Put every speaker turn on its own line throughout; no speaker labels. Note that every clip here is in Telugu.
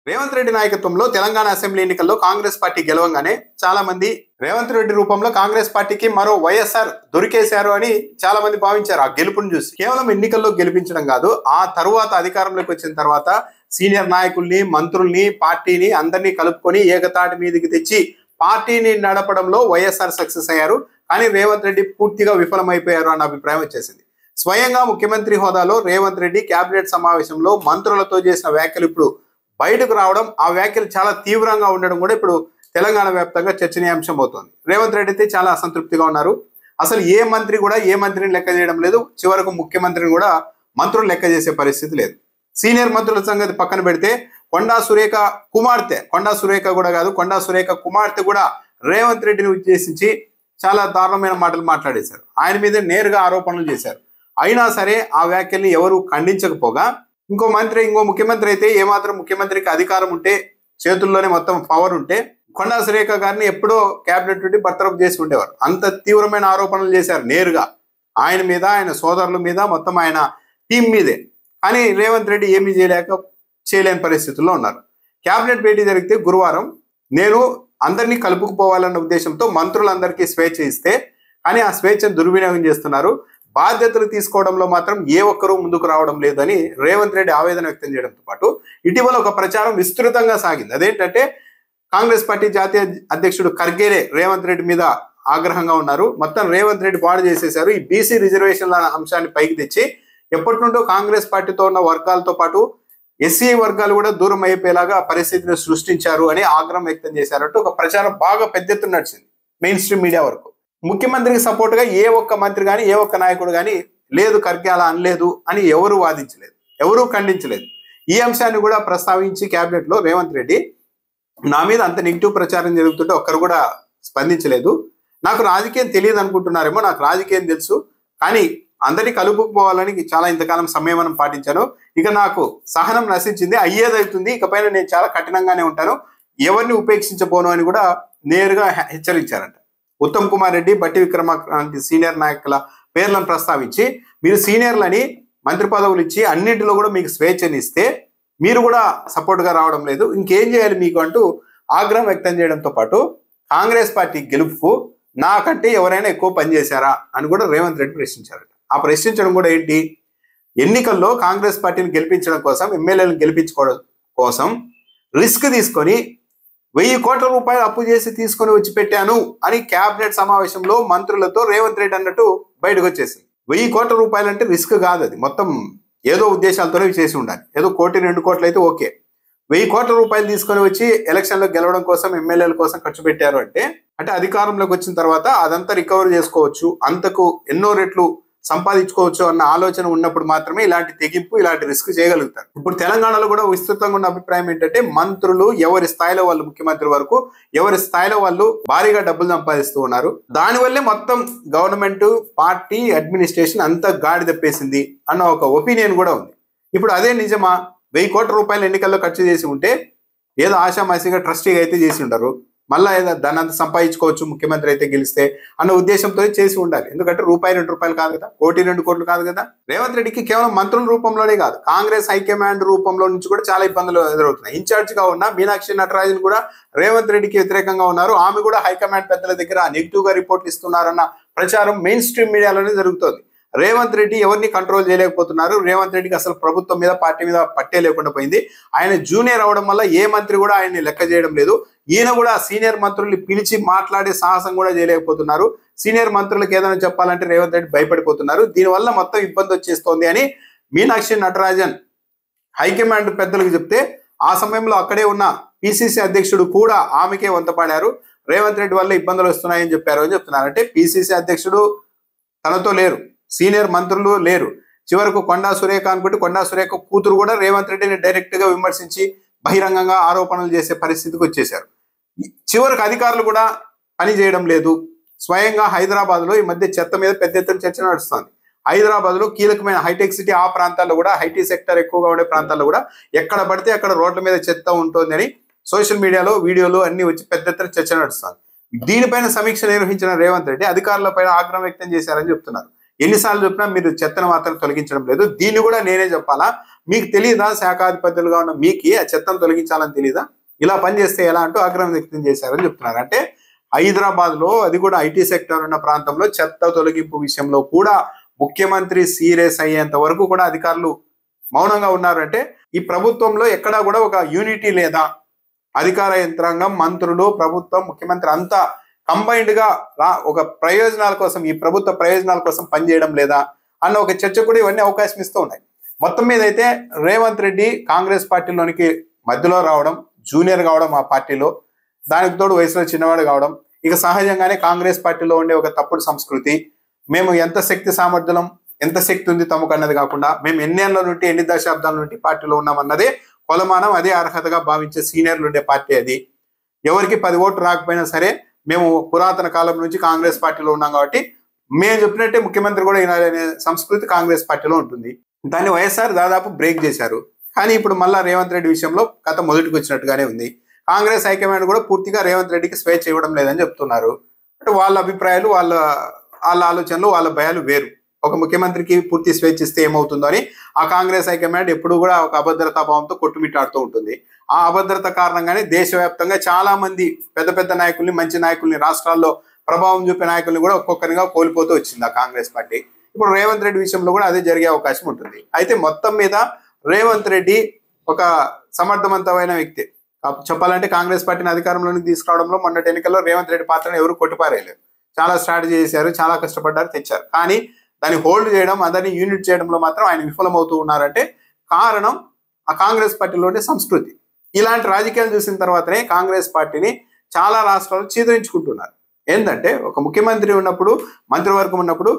రేవంత్ రెడ్డి నాయకత్వంలో తెలంగాణ అసెంబ్లీ ఎన్నికల్లో కాంగ్రెస్ పార్టీ గెలవంగానే చాలా మంది రేవంత్ రెడ్డి రూపంలో కాంగ్రెస్ పార్టీకి మరో వైఎస్ఆర్ దొరికేశారు అని చాలా మంది భావించారు. ఆ గెలుపుని చూసి కేవలం ఎన్నికల్లో గెలిపించడం కాదు, ఆ తరువాత అధికారంలోకి వచ్చిన తర్వాత సీనియర్ నాయకుల్ని, మంత్రుల్ని, పార్టీని అందరినీ కలుపుకొని ఏకతాటి మీదకి తెచ్చి పార్టీని నడపడంలో వైఎస్ఆర్ సక్సెస్ అయ్యారు. కానీ రేవంత్ రెడ్డి పూర్తిగా విఫలమైపోయారు అన్న అభిప్రాయం వచ్చేసింది. స్వయంగా ముఖ్యమంత్రి హోదాలో రేవంత్ రెడ్డి కేబినెట్ సమావేశంలో మంత్రులతో చేసిన వ్యాఖ్యలు ఇప్పుడు బయటకు రావడం, ఆ వ్యాఖ్యలు చాలా తీవ్రంగా ఉండడం కూడా ఇప్పుడు తెలంగాణ వ్యాప్తంగా చర్చనీయాంశం అవుతోంది. రేవంత్ రెడ్డి అయితే చాలా అసంతృప్తిగా ఉన్నారు. అసలు ఏ మంత్రి కూడా ఏ మంత్రిని లెక్క చేయడం లేదు. చివరకు ముఖ్యమంత్రిని కూడా మంత్రులు లెక్క చేసే పరిస్థితి లేదు. సీనియర్ మంత్రుల సంగతి పక్కన పెడితే కొండా సురేఖ కుమార్తె కూడా రేవంత్ రెడ్డిని ఉద్దేశించి చాలా దారుణమైన మాటలు మాట్లాడేశారు. ఆయన మీద నేరుగా ఆరోపణలు చేశారు. అయినా సరే ఆ వ్యాఖ్యల్ని ఎవరు ఖండించకపోగా ఇంకో ముఖ్యమంత్రి అయితే ఏమాత్రం ముఖ్యమంత్రికి అధికారం ఉంటే, చేతుల్లోనే మొత్తం పవర్ ఉంటే కొండా సురేఖ గారిని ఎప్పుడో క్యాబినెట్ నుండి బర్తరఫ్ చేసి ఉండేవారు. అంత తీవ్రమైన ఆరోపణలు చేశారు నేరుగా ఆయన మీద, ఆయన సోదరుల మీద, మొత్తం ఆయన టీం మీదే. కానీ రేవంత్ రెడ్డి ఏమీ చేయలేని పరిస్థితుల్లో ఉన్నారు. క్యాబినెట్ భేటీ జరిగితే గురువారం నేను అందరినీ కలుపుకుపోవాలన్న ఉద్దేశంతో మంత్రులందరికీ స్వేచ్ఛ ఇస్తే, కానీ ఆ స్వేచ్ఛను దుర్వినియోగం చేస్తున్నారు. బాధ్యతలు తీసుకోవడంలో మాత్రం ఏ ఒక్కరూ ముందుకు రావడం లేదని రేవంత్ రెడ్డి ఆవేదన వ్యక్తం చేయడంతో పాటు ఇటీవల ఒక ప్రచారం విస్తృతంగా సాగింది. అదేంటంటే కాంగ్రెస్ పార్టీ జాతీయ అధ్యక్షుడు ఖర్గేనే రేవంత్ రెడ్డి మీద ఆగ్రహంగా ఉన్నారు. మొత్తం రేవంత్ రెడ్డి పాడు చేసేశారు. ఈ బీసీ రిజర్వేషన్ల అంశాన్ని పైకి తెచ్చి ఎప్పటి నుండో కాంగ్రెస్ పార్టీతో ఉన్న వర్గాలతో పాటు ఎస్సీ వర్గాలు కూడా దూరం అయిపోయేలాగా పరిస్థితిని సృష్టించారు అని ఆగ్రహం వ్యక్తం చేశారంటూ ఒక ప్రచారం బాగా పెద్ద ఎత్తున నడిచింది మెయిన్ స్ట్రీమ్ మీడియా వరకు. ముఖ్యమంత్రికి సపోర్ట్ గా ఏ ఒక్క మంత్రి కానీ, ఏ ఒక్క నాయకుడు కానీ లేదు ఖర్గే అలా అనలేదు అని ఎవరు వాదించలేదు, ఎవరూ ఖండించలేదు. ఈ అంశాన్ని కూడా ప్రస్తావించి కేబినెట్ లో రేవంత్ రెడ్డి నా మీద అంత నెగిటివ్ ప్రచారం జరుగుతుంటే ఒక్కరు కూడా స్పందించలేదు. నాకు రాజకీయం తెలియదు అనుకుంటున్నారేమో, నాకు రాజకీయం తెలుసు, కానీ అందరినీ కలుపుకుపోవాలని చాలా ఇంతకాలం సంయమనం పాటించాను. ఇక నాకు సహనం నశించింది, అయ్యేదవుతుంది, ఇకపైన నేను చాలా కఠినంగానే ఉంటాను, ఎవరిని ఉపేక్షించబోను అని కూడా నేరుగా హెచ్చరించారంట. ఉత్తమ్ కుమార్ రెడ్డి, బట్టి విక్రమార్క లాంటి సీనియర్ నాయకుల పేర్లను ప్రస్తావించి మీరు సీనియర్లని మంత్రి పదవులు ఇచ్చి అన్నింటిలో కూడా మీకు స్వేచ్ఛని ఇస్తే మీరు కూడా సపోర్ట్గా రావడం లేదు, ఇంకేం చేయాలి మీకు అంటూ ఆగ్రహం వ్యక్తం చేయడంతో పాటు కాంగ్రెస్ పార్టీ గెలుపుకు నాకంటే ఎవరైనా ఎక్కువ పనిచేశారా అని కూడా రేవంత్ రెడ్డి ప్రశ్నించారట. ఆ ప్రశ్నించడం కూడా ఏంటి, ఎన్నికల్లో కాంగ్రెస్ పార్టీని గెలిపించడం కోసం, ఎమ్మెల్యేలను గెలిపించుకోవడం కోసం రిస్క్ తీసుకొని 1000 కోట్ల రూపాయలు అప్పు చేసి తీసుకొని వచ్చి పెట్టాను అని క్యాబినెట్ సమావేశంలో మంత్రులతో రేవంత్ రెడ్డి అన్నట్టు బయటకు వచ్చేసింది. 1000 కోట్ల రూపాయలు అంటే రిస్క్ కాదు, అది మొత్తం ఏదో ఉద్దేశాలతోనే చేసి ఉండాలి. ఏదో 1-2 కోట్లు అయితే ఓకే, 1000 కోట్ల రూపాయలు తీసుకొని వచ్చి ఎలక్షన్లో గెలవడం కోసం, ఎమ్మెల్యేల కోసం ఖర్చు పెట్టారు అంటే అధికారంలోకి వచ్చిన తర్వాత అదంతా రికవర్ చేసుకోవచ్చు, అంతకు ఎన్నో రెట్లు సంపాదించుకోవచ్చు అన్న ఆలోచన ఉన్నప్పుడు మాత్రమే ఇలాంటి తెగింపు, ఇలాంటి రిస్క్ చేయగలుగుతారు. ఇప్పుడు తెలంగాణలో కూడా విస్తృతంగా ఉన్న అభిప్రాయం ఏంటంటే మంత్రులు ఎవరి స్థాయిలో వాళ్ళు, ముఖ్యమంత్రి వరకు ఎవరి స్థాయిలో వాళ్ళు భారీగా డబ్బులు సంపాదిస్తూ ఉన్నారు. దానివల్లే మొత్తం గవర్నమెంట్, పార్టీ, అడ్మినిస్ట్రేషన్ అంతా గాడి తప్పేసింది అన్న ఒక ఒపీనియన్ కూడా ఉంది. ఇప్పుడు అదే నిజమా? 1000 కోట్ల రూపాయలు ఎన్నికల్లో ఖర్చు చేసి ఉంటే ఏదో ఆషామాషిగా ట్రస్టీగా అయితే చేసి ఉండరు, మళ్ళా ఏదో దాన్ని అంత సంపాదించుకోవచ్చు ముఖ్యమంత్రి అయితే గెలిస్తే అన్న ఉద్దేశంతో చేసి ఉండాలి. ఎందుకంటే ₹2 కాదు కదా, 1-2 కోట్లు కాదు కదా. రేవంత్ రెడ్డికి కేవలం మంత్రుల రూపంలోనే కాదు, కాంగ్రెస్ హైకమాండ్ రూపంలో నుంచి కూడా చాలా ఇబ్బందులు ఎదురవుతున్నాయి. ఇన్ఛార్జ్ గా ఉన్న మీనాక్షి నటరాజన్ కూడా రేవంత్ రెడ్డికి వ్యతిరేకంగా ఉన్నారు. ఆమె కూడా హైకమాండ్ పెద్దల దగ్గర నెగిటివ్ గా రిపోర్ట్లు ఇస్తున్నారన్న ప్రచారం మెయిన్ స్ట్రీమ్ మీడియాలోనే జరుగుతోంది. రేవంత్ రెడ్డి ఎవరిని కంట్రోల్ చేయలేకపోతున్నారు. రేవంత్ రెడ్డికి అసలు ప్రభుత్వం మీద, పార్టీ మీద పట్టే లేకుండా పోయింది. ఆయన జూనియర్ అవడం వల్ల ఏ మంత్రి కూడా ఆయన్ని లెక్క చేయడం లేదు. ఈయన కూడా సీనియర్ మంత్రుల్ని పిలిచి మాట్లాడే సాహసం కూడా చేయలేకపోతున్నారు. సీనియర్ మంత్రులకు ఏదైనా చెప్పాలంటే రేవంత్ రెడ్డి భయపడిపోతున్నారు. దీనివల్ల మొత్తం ఇబ్బంది వచ్చేస్తోంది అని మీనాక్షి నటరాజన్ హైకమాండ్ పెద్దలకు చెప్తే ఆ సమయంలో అక్కడే ఉన్న పిసిసి అధ్యక్షుడు కూడా ఆమెకే వంతపాడారు. రేవంత్ రెడ్డి వల్ల ఇబ్బందులు వస్తున్నాయని చెప్పారు అని చెప్తున్నారు. అంటే పిసిసి అధ్యక్షుడు తనతో లేరు, సీనియర్ మంత్రులు లేరు. చివరకు కొండా సురేఖ అనుకుంటే కొండా సురేఖ కూతురు కూడా రేవంత్ రెడ్డిని డైరెక్ట్ గా విమర్శించి బహిరంగంగా ఆరోపణలు చేసే పరిస్థితికి వచ్చేశారు. చివరికి అధికారులు కూడా పని చేయడం లేదు. స్వయంగా హైదరాబాద్ లో ఈ మధ్య చెత్త మీద పెద్ద ఎత్తున చర్చ నడుస్తుంది. హైదరాబాద్ లో కీలకమైన హైటెక్ సిటీ, ఆ ప్రాంతాల్లో కూడా ఐటీ సెక్టర్ ఎక్కువగా ఉండే ప్రాంతాల్లో కూడా ఎక్కడ పడితే అక్కడ రోడ్ల మీద చెత్త ఉంటుంది అని సోషల్ మీడియాలో వీడియోలు అన్ని వచ్చి పెద్ద ఎత్తున చర్చ నడుస్తుంది. దీనిపైన సమీక్ష నిర్వహించిన రేవంత్ రెడ్డి అధికారులపైన ఆగ్రహం వ్యక్తం చేశారని చెప్తున్నారు. ఎన్నిసార్లు చెప్పినా మీరు చెత్తను మాత్రం తొలగించడం లేదు, దీన్ని కూడా నేనే చెప్పాలా, మీకు తెలియదా? శాఖాధిపతులుగా ఉన్న మీకు ఆ చెత్తను తొలగించాలని తెలియదా? ఇలా పనిచేస్తే ఎలా అంటూ ఆగ్రహం వ్యక్తం చేశారని చెప్తున్నారు. అంటే హైదరాబాద్ లో, అది కూడా ఐటీ సెక్టర్ ఉన్న ప్రాంతంలో చెత్త తొలగింపు విషయంలో కూడా ముఖ్యమంత్రి సీరియస్ అయ్యేంత వరకు కూడా అధికారులు మౌనంగా ఉన్నారు. అంటే ఈ ప్రభుత్వంలో ఎక్కడా కూడా ఒక యూనిటీ లేదా? అధికార యంత్రాంగం, మంత్రులు, ప్రభుత్వం, ముఖ్యమంత్రి అంతా కంబైన్డ్ గా ఒక ప్రయోజనాల కోసం, ఈ ప్రభుత్వ ప్రయోజనాల కోసం పనిచేయడం లేదా అన్న ఒక చర్చ కూడా ఇవన్నీ అవకాశం ఇస్తూ ఉన్నాయి. మొత్తం మీద అయితే రేవంత్ రెడ్డి కాంగ్రెస్ పార్టీలోనికి మధ్యలో రావడం, జూనియర్ కావడం ఆ పార్టీలో, దానికి తోడు వయసులో చిన్నవాడు కావడం, ఇక సహజంగానే కాంగ్రెస్ పార్టీలో ఉండే ఒక తప్పుడు సంస్కృతి, మేము ఎంత శక్తి సామర్థ్యం, ఎంత శక్తి ఉంది తమకు అన్నది కాకుండా మేము ఎన్నేళ్ల నుండి, ఎన్ని దశాబ్దాల నుండి పార్టీలో ఉన్నామన్నదే కొలమానం, అదే అర్హతగా భావించే సీనియర్లు ఉండే పార్టీ అది. ఎవరికి 10 ఓట్లు రాకపోయినా సరే మేము పురాతన కాలం నుంచి కాంగ్రెస్ పార్టీలో ఉన్నాం కాబట్టి మేము చెప్పినట్టే ముఖ్యమంత్రి కూడా వినాలనే సంస్కృతి కాంగ్రెస్ పార్టీలో ఉంటుంది. దాన్ని వైఎస్ఆర్ దాదాపు బ్రేక్ చేశారు. కానీ ఇప్పుడు మళ్ళా రేవంత్ రెడ్డి విషయంలో కథ మొదటికి వచ్చినట్టుగానే ఉంది. కాంగ్రెస్ హైకమాండ్ కూడా పూర్తిగా రేవంత్ రెడ్డికి స్వేచ్ఛ ఇవ్వడం లేదని చెప్తున్నారు. అంటే వాళ్ళ అభిప్రాయాలు, వాళ్ళ ఆలోచనలు, వాళ్ళ భయాలు వేరు. ఒక ముఖ్యమంత్రికి పూర్తి స్వేచ్ఛ ఇస్తే ఏమవుతుందో అని ఆ కాంగ్రెస్ హైకమాండ్ ఎప్పుడు కూడా ఒక అభద్రతా భావంతో కొట్టుమిట్టాడుతూ ఉంటుంది. ఆ అభద్రత కారణంగానే దేశవ్యాప్తంగా చాలా మంది పెద్ద పెద్ద నాయకుల్ని, మంచి నాయకుల్ని, రాష్ట్రాల్లో ప్రభావం చూపే నాయకుల్ని కూడా ఒక్కొక్కరిగా కోల్పోతూ వచ్చింది ఆ కాంగ్రెస్ పార్టీ. ఇప్పుడు రేవంత్ రెడ్డి విషయంలో కూడా అదే జరిగే అవకాశం ఉంటుంది. అయితే మొత్తం మీద రేవంత్ రెడ్డి ఒక సమర్థవంతమైన వ్యక్తి. చెప్పాలంటే కాంగ్రెస్ పార్టీని అధికారంలోకి తీసుకురావడంలో మొన్నటి ఎన్నికల్లో రేవంత్ రెడ్డి పాత్రను ఎవరు కొట్టిపారేయలేరు. చాలా స్ట్రాటజీ చేశారు, చాలా కష్టపడ్డారు, తెచ్చారు. కానీ దాన్ని హోల్డ్ చేయడం, అదని యూనిట్ చేయడంలో మాత్రం ఆయన విఫలమవుతూ ఉన్నారంటే కారణం ఆ కాంగ్రెస్ పార్టీలోనే సంస్కృతి. ఇలాంటి రాజకీయాలు చూసిన తర్వాతనే కాంగ్రెస్ పార్టీని చాలా రాష్ట్రాలు చీదరించుకుంటున్నారు. ఏంటంటే ఒక ముఖ్యమంత్రి ఉన్నప్పుడు, మంత్రివర్గం ఉన్నప్పుడు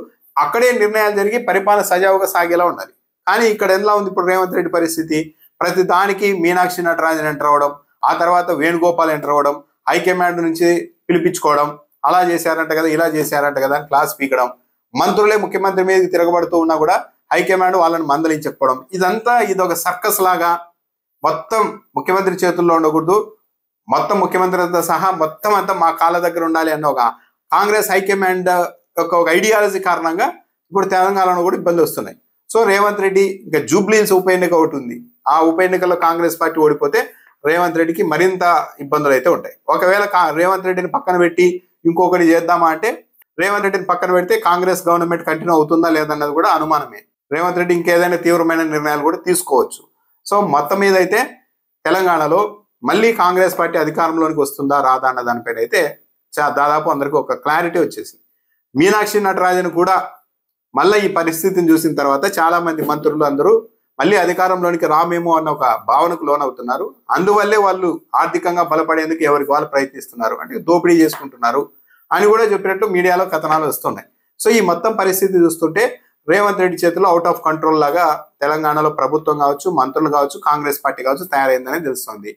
అక్కడే నిర్ణయాలు జరిగి పరిపాలన సజావుగా సాగేలా ఉండాలి. కానీ ఇక్కడ ఎలా ఉంది ఇప్పుడు రేవంత్ రెడ్డి పరిస్థితి? ప్రతి దానికి మీనాక్షి నటరాజన్ ఎంటర్ అవ్వడం, ఆ తర్వాత వేణుగోపాల్ ఎంటర్ అవ్వడం, హైకమాండ్ నుంచి పిలిపించుకోవడం, అలా చేశారంట కదా, ఇలా చేశారంట కదా అని క్లాస్ పీకడం, మంత్రులే ముఖ్యమంత్రి మీద తిరగబడుతూ ఉన్నా కూడా హైకమాండ్ వాళ్ళని మందలించకపోవడం, ఇదంతా ఇదొక సర్కస్ లాగా మొత్తం ముఖ్యమంత్రి చేతుల్లో ఉండకూడదు, మొత్తం ముఖ్యమంత్రితో సహా మొత్తం అంతా మా కాళ్ళ దగ్గర ఉండాలి అన్న ఒక కాంగ్రెస్ హైకమాండ్ ఒక ఐడియాలజీ కారణంగా ఇప్పుడు తెలంగాణలో కూడా ఇబ్బంది వస్తున్నాయి. సో రేవంత్ రెడ్డి ఇంకా జూబ్లీహిల్స్ ఉప ఎన్నిక ఒకటి ఉంది. ఆ ఉప ఎన్నికల్లో కాంగ్రెస్ పార్టీ ఓడిపోతే రేవంత్ రెడ్డికి మరింత ఇబ్బందులు అయితే ఉంటాయి. ఒకవేళ రేవంత్ రెడ్డిని పక్కన పెట్టి ఇంకొకటి చేద్దామా అంటే, రేవంత్ రెడ్డిని పక్కన పెడితే కాంగ్రెస్ గవర్నమెంట్ కంటిన్యూ అవుతుందా లేదన్నది కూడా అనుమానమే. రేవంత్ రెడ్డి ఇంకేదైనా తీవ్రమైన నిర్ణయాలు కూడా తీసుకోవచ్చు. సో మొత్తం మీద అయితే తెలంగాణలో మళ్ళీ కాంగ్రెస్ పార్టీ అధికారంలోనికి వస్తుందా రాదా అన్న దానిపైన అయితే దాదాపు అందరికీ ఒక క్లారిటీ వచ్చేసింది. మీనాక్షి నటరాజన్ కూడా మళ్ళీ ఈ పరిస్థితిని చూసిన తర్వాత చాలా మంది మంత్రులు అందరూ మళ్ళీ అధికారంలోనికి రామేమో అన్న ఒక భావనకు లోనవుతున్నారు. అందువల్లే వాళ్ళు ఆర్థికంగా బలపడేందుకు ఎవరికి వాళ్ళు ప్రయత్నిస్తున్నారు, అంటే దోపిడీ చేసుకుంటున్నారు అని కూడా చెప్పినట్టు మీడియాలో కథనాలు వస్తున్నాయి. సో ఈ మొత్తం పరిస్థితి చూస్తుంటే రేవంత్ రెడ్డి చేతిలో అవుట్ ఆఫ్ కంట్రోల్ లాగా తెలంగాణలో ప్రభుత్వం కావచ్చు, మంత్రులు కావచ్చు, కాంగ్రెస్ పార్టీ కావచ్చు తయారైందని తెలుస్తోంది.